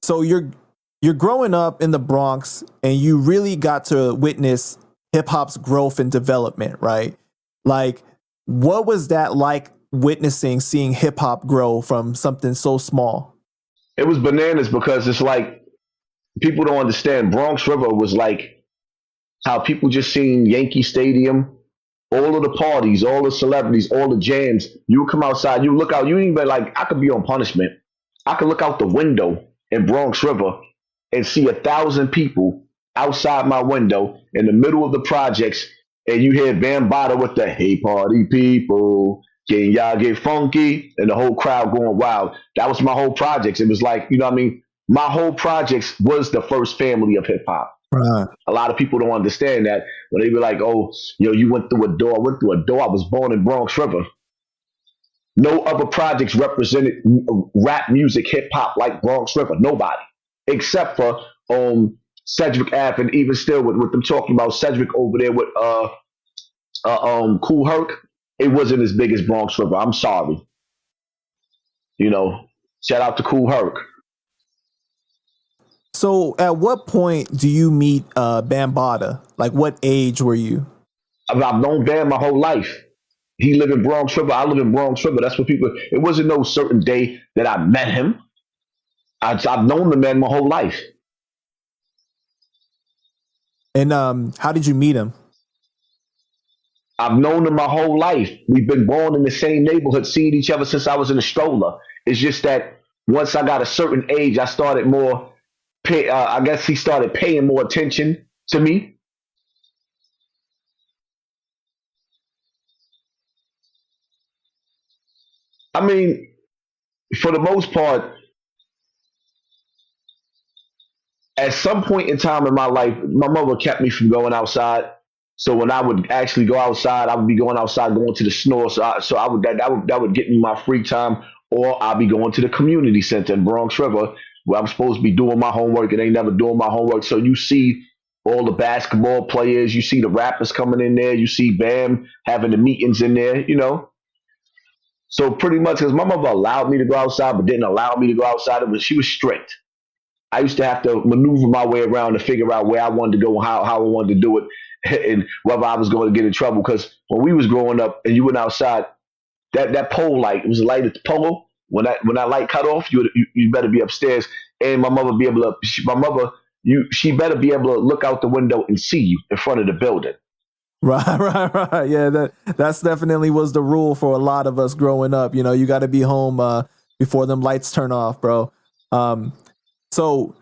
So you're growing up in the Bronx, and you really got to witness hip hop's growth and development, right? Like, what was that like, seeing hip hop grow from something so small? It was bananas because it's like people don't understand. Bronx River was like how people just seen Yankee Stadium, all of the parties, all the celebrities, all the jams. You would come outside, you look out, you ain't even like, I could be on punishment. I could look out the window in Bronx River and see 1,000 people outside my window in the middle of the projects, and you hear Bambaataa with the "Hey party people, can y'all get funky?" and the whole crowd going wild. That was my whole projects. It was like, you know what I mean? My whole projects was the first family of hip hop. Right. A lot of people don't understand that when they be like, "Oh, you went through a door." I went through a door. I was born in Bronx River. No other projects represented rap music, hip hop like Bronx River. Nobody, except for Sedgwick Ave, and even still with them talking about Sedgwick over there with Cool Herc. It wasn't as big as Bronx River. I'm sorry. Shout out to Cool Herc. So at what point do you meet Bambaataa? Like, what age were you? I've known Bam my whole life. He lived in Bronx River. I live in Bronx River. That's what people. It wasn't no certain day that I met him. I've known the man my whole life. And how did you meet him? I've known him my whole life. We've been born in the same neighborhood, seeing each other since I was in a stroller. It's just that once I got a certain age, I started more. I guess he started paying more attention to me. I mean, for the most part, at some point in time in my life, my mother kept me from going outside. So when I would actually go outside, I would be going outside, going to the store. So I would that would get me my free time, or I'll be going to the community center in Bronx River where I'm supposed to be doing my homework and they never doing my homework. So you see all the basketball players, you see the rappers coming in there, you see Bam having the meetings in there. So pretty much, because my mother allowed me to go outside, but didn't allow me to go outside, she was strict. I used to have to maneuver my way around to figure out where I wanted to go, how I wanted to do it, and whether I was going to get in trouble. Because when we was growing up and you went outside, that pole light, it was a light at the pole. When that light cut off, you better be upstairs, and my mother be able to. She better be able to look out the window and see you in front of the building. Right. Yeah, that's definitely was the rule for a lot of us growing up. You got to be home before them lights turn off, bro. So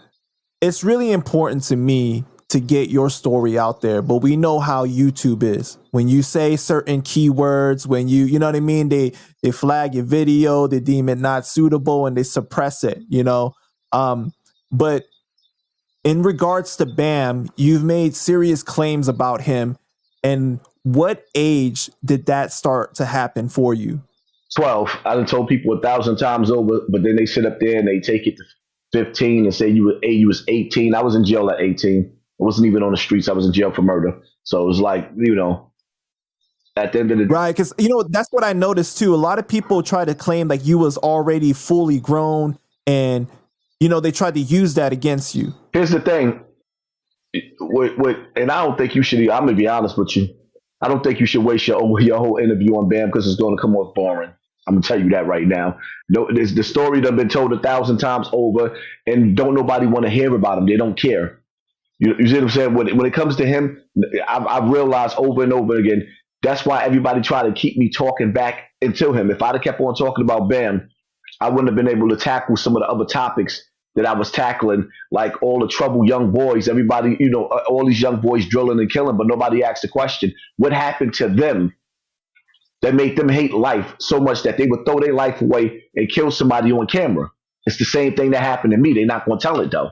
it's really important to me to get your story out there, but we know how YouTube is. When you say certain keywords, when you know what I mean, they flag your video, they deem it not suitable, and they suppress it. But in regards to Bam, you've made serious claims about him. And what age did that start to happen for you? 12. I done told people 1,000 times over, but then they sit up there and they take it to 15 and say you was 18. I was in jail at 18. I wasn't even on the streets. I was in jail for murder. So it was like, at the end of the day. Right, because, that's what I noticed too. A lot of people try to claim like you was already fully grown, and, they tried to use that against you. Here's the thing. And I don't think you should. I'm gonna be honest with you. I don't think you should waste your whole interview on Bam because it's going to come off boring. I'm gonna tell you that right now. No, the story that been told 1,000 times over, and don't nobody want to hear about him. They don't care. You see what I'm saying? When it comes to him, I've realized over and over again. That's why everybody tried to keep me talking back into him. If I'd have kept on talking about Bam, I wouldn't have been able to tackle some of the other topics that I was tackling, like all the troubled young boys, everybody, all these young boys drilling and killing, but nobody asked the question, what happened to them that made them hate life so much that they would throw their life away and kill somebody on camera? It's the same thing that happened to me. They're not going to tell it, though.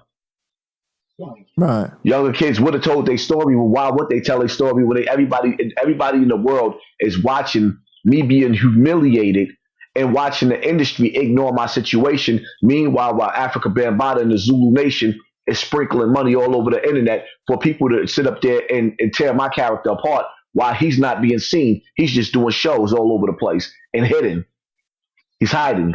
Right. Younger kids would have told their story. Well, why would they tell their story when everybody in the world is watching me being humiliated and watching the industry ignore my situation? Meanwhile, while Afrika Bambaataa and the Zulu Nation is sprinkling money all over the internet for people to sit up there and tear my character apart, while he's not being seen, he's just doing shows all over the place and hidden. He's hiding.